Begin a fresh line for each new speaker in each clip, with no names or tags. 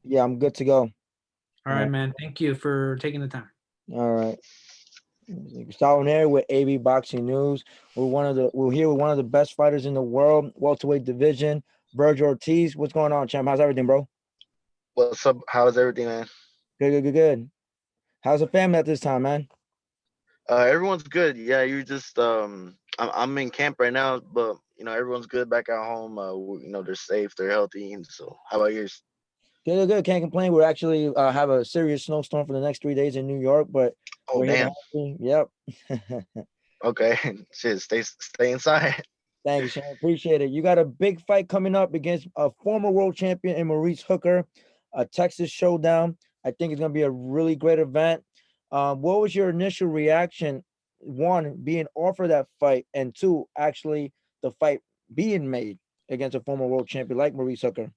Yeah, I'm good to go.
All right, man. Thank you for taking the time.
All right. Starting there with AB Boxing News. We're here with one of the best fighters in the world, welterweight division, Vergil Ortiz. What's going on, champ? How's everything, bro?
What's up? How's everything, man?
Good, good, good, good. How's the family at this time, man?
Everyone's good. Yeah, you just I'm in camp right now, but everyone's good back at home. They're safe, they're healthy. And so, how about yours?
Good, good, good. Can't complain. We're actually have a serious snowstorm for the next 3 days in New York, but
Oh,
we're here to
damn.
help you. Yep.
Okay, shit. Stay inside.
Thank you, Sean. Appreciate it. You got a big fight coming up against a former world champion in Maurice Hooker, a Texas Showdown. I think it's going to be a really great event. What was your initial reaction? One, being offered that fight, and two, actually the fight being made against a former world champion like Maurice Hooker.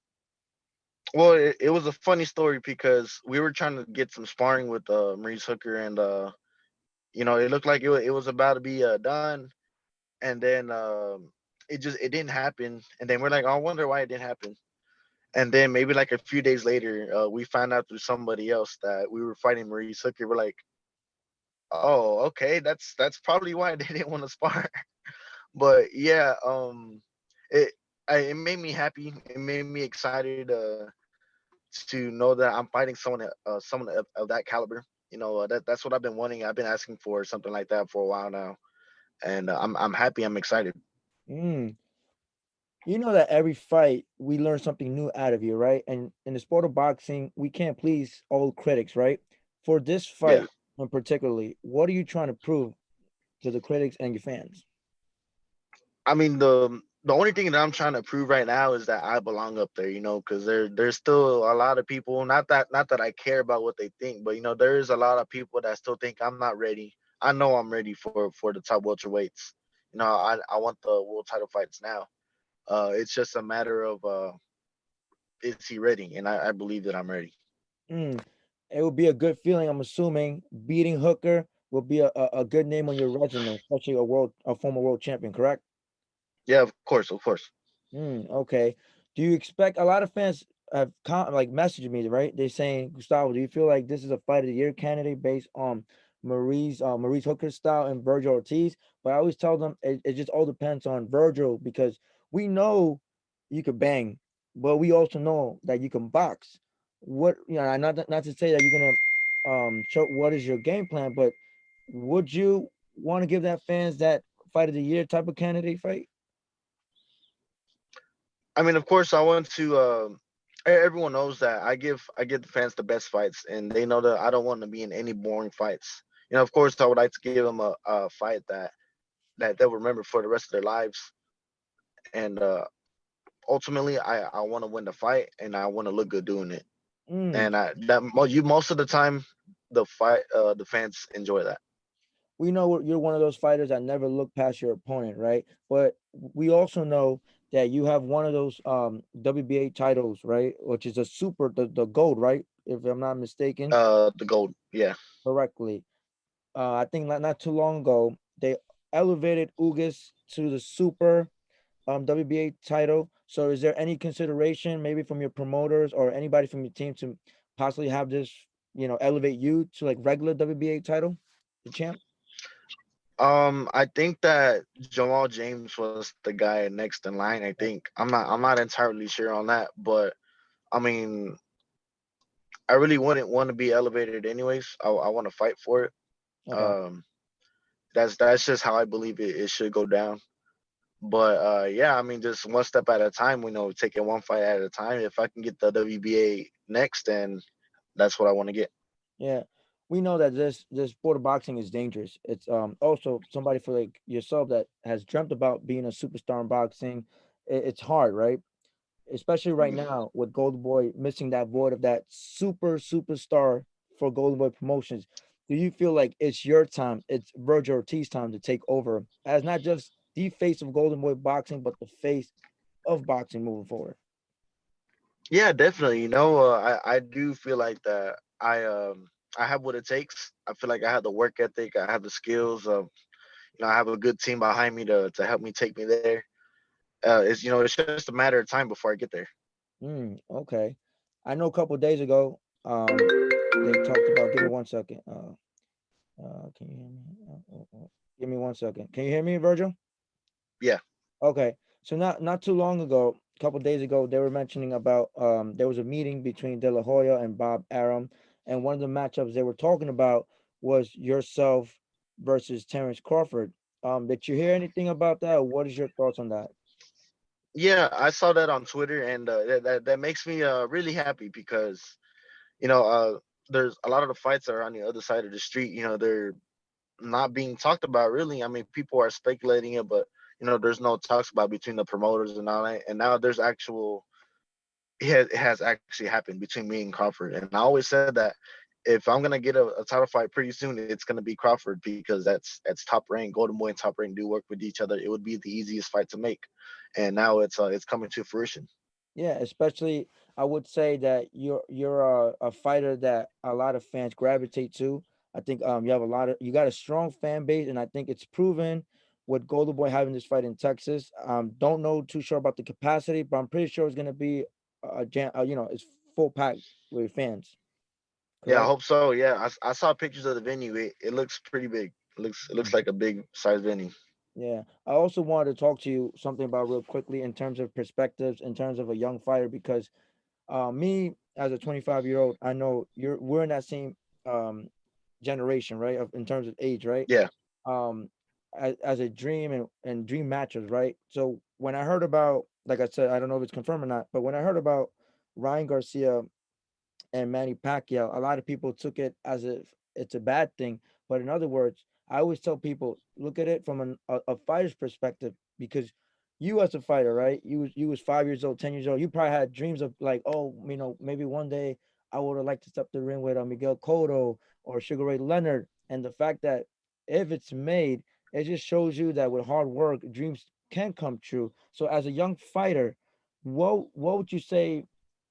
Well, it was a funny story because we were trying to get some sparring with Maurice Hooker, and it looked like it was about to be done, and then it didn't happen, and then we're like, oh, I wonder why it didn't happen. And then maybe like a few days later, we found out through somebody else that we were fighting Maurice Hooker. We're like, oh, okay, that's probably why they didn't want to spar. But yeah, it it made me happy. It made me excited to know that I'm fighting someone of that caliber. That's what I've been wanting. I've been asking for something like that for a while now, and I'm happy. I'm excited.
Mm. You know that every fight we learn something new out of you, right? And in the sport of boxing, we can't please all critics, right? For this
Yeah.
fight in particularly, what are you trying to prove to the critics and your fans?
I mean, the only thing that I'm trying to prove right now is that I belong up there, because there's still a lot of people. Not that I care about what they think, but there is a lot of people that still think I'm not ready. I know I'm ready for the top welterweights. I want the world title fights now. It's just a matter of is he ready, and I believe that I'm ready.
Mm. It would be a good feeling. I'm assuming beating Hooker will be a good name on your resume, especially a former world champion, correct?
Yeah, of course, of course.
Okay. Do you expect a lot of fans have like messaged me, right? They're saying, Gustavo, do you feel like this is a fight of the year candidate based on Maurice Hooker's style and Vergil Ortiz? But I always tell them it just all depends on Vergil because we know you could bang, but we also know that you can box. Not to say that you're gonna show what is your game plan, but would you want to give that fans that fight of the year type of candidate fight?
I mean, of course, I want to. Everyone knows that I give the fans the best fights, and they know that I don't want to be in any boring fights. Of course, I would like to give them a fight that they'll remember for the rest of their lives. And ultimately, I want to win the fight, and I want to look good doing it.
Mm.
And you most of the time, the fans enjoy that.
We know you're one of those fighters that never look past your opponent, right? But we also know that you have one of those WBA titles, right? Which is a super the gold, right? If I'm not mistaken
The gold, yeah.
correctly. I think not too long ago they elevated Ugas to the super WBA title. So is there any consideration maybe from your promoters or anybody from your team to possibly have this, elevate you to like regular WBA title, the champ?
I think that Jamal James was the guy next in line. I think I'm not entirely sure on that, but I mean, I really wouldn't want to be elevated anyways. I want to fight for it.
Okay.
Um, that's just how I believe it should go down. But yeah, I mean, just one step at a time. Taking one fight at a time. If I can get the WBA next, then that's what I want to get.
Yeah, we know that this sport of boxing is dangerous. It's also somebody for like yourself that has dreamt about being a superstar in boxing. It's hard, right? Especially right
Mhm.
now with Golden Boy missing that void of that superstar for Golden Boy Promotions. Do you feel like it's your time? It's Vergil Ortiz time to take over as not just the face of Golden Boy boxing, but the face of boxing moving forward.
Yeah, definitely. I do feel like that. I have what it takes. I feel like I have the work ethic. I have the skills. I have a good team behind me to help me take me there. It's just a matter of time before I get there.
Okay. I know a couple of days ago, they talked about. Give me 1 second. Can you hear me? Give me 1 second. Can you hear me, Virgil?
Yeah.
Okay. So not too long ago, a couple of days ago, they were mentioning about there was a meeting between De La Hoya and Bob Arum, and one of the matchups they were talking about was yourself versus Terence Crawford. Did you hear anything about that? Or what is your thoughts on that?
Yeah, I saw that on Twitter, and that makes me really happy because you know there's a lot of the fights that are on the other side of the street. They're not being talked about really. I mean, people are speculating it, but there's no talks about between the promoters and all that. And now there's actual. It has actually happened between me and Crawford, and I always said that if I'm gonna get a title fight pretty soon, it's gonna be Crawford because that's top rank. Golden Boy and Top Rank do work with each other. It would be the easiest fight to make, and now it's coming to fruition.
Yeah, especially I would say that you're a fighter that a lot of fans gravitate to. I think you have a lot of you got a strong fan base, and I think it's proven with Golden Boy having this fight in Texas. Don't know too sure about the capacity, but I'm pretty sure it's gonna be it's full packed with fans.
Yeah, I
Correct?
hope so. Yeah, I saw pictures of the venue. It looks pretty big. It looks like a big size venue.
Yeah. I also wanted to talk to you something about real quickly in terms of perspectives, in terms of a young fighter, because me as a 25-year-old, I know we're in that same um generation, right? In terms of age, right?
Yeah,
Um, as a dream and dream matches, right? So when I heard about, like I said, I don't know if it's confirmed or not, but when I heard about Ryan Garcia and Manny Pacquiao, a lot of people took it as if it's a bad thing. But in other words, I always tell people look at it from a fighter's perspective, because you as a fighter, right? You was 5 years old, 10 years old. You probably had dreams of like, oh, maybe one day I would have liked to step the ring with Miguel Cotto or Sugar Ray Leonard. And the fact that if it's made, it just shows you that with hard work, dreams can come true. So as a young fighter, what would you say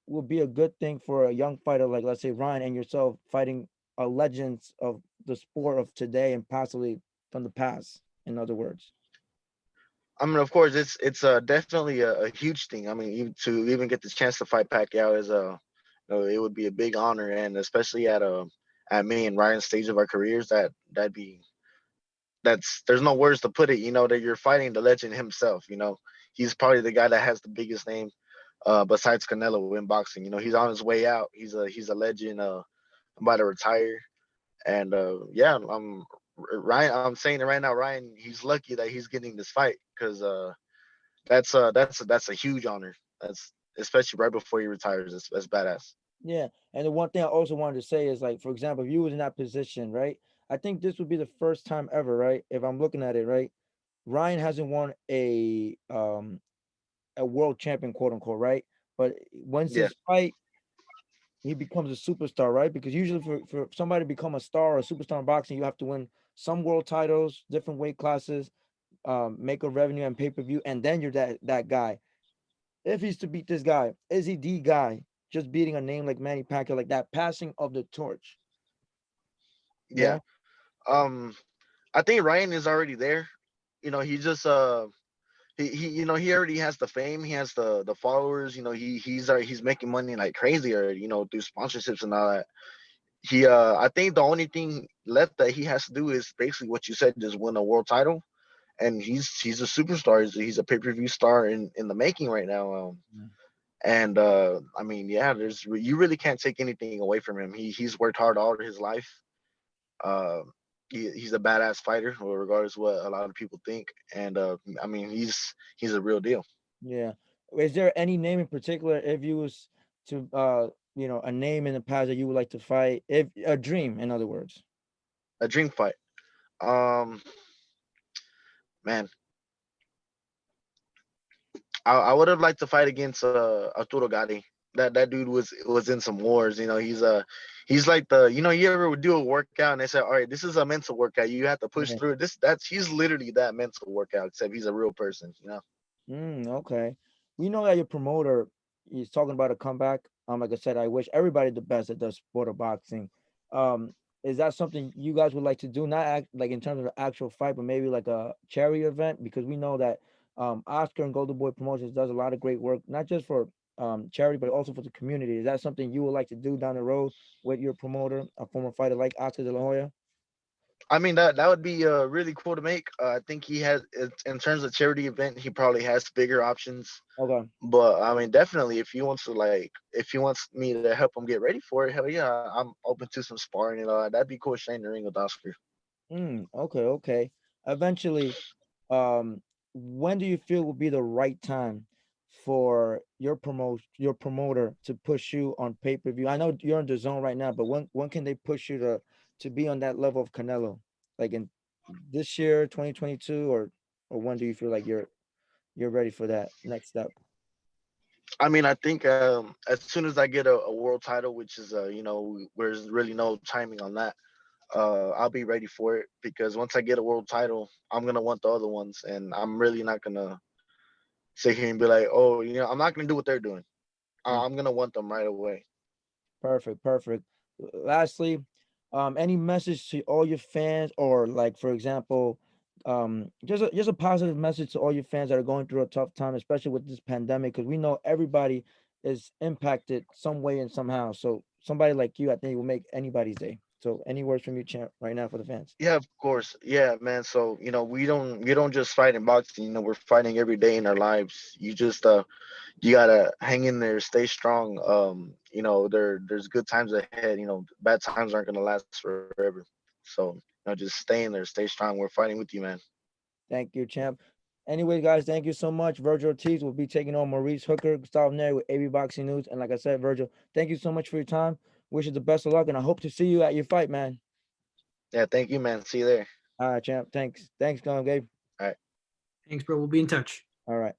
would be a good thing for a young fighter like, let's say, Ryan and yourself fighting legends of the sport of today and possibly from the past, in other words?
I mean, of course, it's definitely a huge thing. I mean, to even get the chance to fight Pacquiao is it would be a big honor, and especially at me and Ryan's stage of our careers, that'd be there's no words to put it. That you're fighting the legend himself. He's probably the guy that has the biggest name besides Canelo in boxing. He's on his way out. He's a legend. About to retire, and yeah, Ryan. I'm saying it right now, Ryan. He's lucky that he's getting this fight because that's a huge honor. That's especially right before he retires. That's badass.
Yeah. And the one thing I also wanted to say is, like, for example, if you was in that position, right? I think this would be the first time ever, right? If I'm looking at it, right? Ryan hasn't won a world champion, quote unquote, right? But once
Yeah,
this fight, he becomes a superstar, right? Because usually for somebody to become a star or a superstar in boxing, you have to win some world titles, different weight classes, make a revenue and pay-per-view, and then you're that guy. If he's to beat this guy, is he the guy? Just beating a name like Manny Pacquiao, like that passing of the torch.
yeah.
Yeah.
Um, I think Ryan is already there. He just he already has the fame. He has the followers. He's making money like crazy already. Through sponsorships and all that. I think the only thing left that he has to do is basically what you said, just win a world title, and he's a superstar. He's a pay-per-view star in the making right now.
Yeah.
And I mean, yeah, you really can't take anything away from him. He's worked hard all his life. Uh, he's a badass fighter, regardless of what a lot of people think. And I mean, he's a real deal.
Yeah. Is there any name in particular, if you was to a name in the past that you would like to fight? If a dream, in other words.
A dream fight. Um, Man, I would have liked to fight against Arturo Gatti. That dude was in some wars. He's like you ever would do a workout and they say, all right, this is a mental workout. You have to push
Yeah.
through it. That's he's literally that mental workout, except he's a real person.
Okay. We know that your promoter is talking about a comeback. Like I said, I wish everybody the best that does sport of boxing. Um, is that something you guys would like to do? Not like in terms of the actual fight, but maybe like a charity event, because we know that Oscar and Golden Boy Promotions does a lot of great work, not just for charity, but also for the community. Is that something you would like to do down the road with your promoter, a former fighter like Oscar De La Hoya?
I mean that would be really cool to make. I think he has in terms of charity event, he probably has bigger options.
Okay,
But I mean, definitely, if he wants to if he wants me to help him get ready for it, hell yeah, I'm open to some sparring and all that. That'd be cool. Shane the ring with Oscar.
okay, okay. Eventually, um, when do you feel will be the right time for your promoter to push you on pay per view? I know you're in the zone right now, but when can they push you to be on that level of Canelo? Like in this year, 2022, or when do you feel like you're ready for that next step?
I mean, I think as soon as I get a world title, which is there's really no timing on that, I'll be ready for it because once I get a world title, I'm gonna want the other ones, and I'm really not gonna sit here and be like, oh, I'm not gonna do what they're doing.
Mm,
I'm gonna want them right away.
perfect, perfect. Lastly, any message to all your fans, or like for example, just a positive message to all your fans that are going through a tough time, especially with this pandemic, because we know everybody is impacted some way and somehow. So somebody like you, I think, will make anybody's day. So any words from you, champ, right now for the fans?
Yeah, of course. Yeah, man. So, we don't just fight in boxing, we're fighting every day in our lives. You gotta hang in there, stay strong. There's good times ahead, bad times aren't gonna last forever. So, just stay in there, stay strong. We're fighting with you, man.
Thank you, champ. Anyway, guys, thank you so much. Vergil Ortiz will be taking on Maurice Hooker, Gustavo Neri with AB Boxing News. And like I said, Vergil, thank you so much for your time. Wish you the best of luck, and I hope to see you at your fight, man.
Yeah, thank you, man. See you there.
All right, champ. Thanks. Thanks, Gabe.
All right.
Thanks, bro. We'll be in touch.
All right.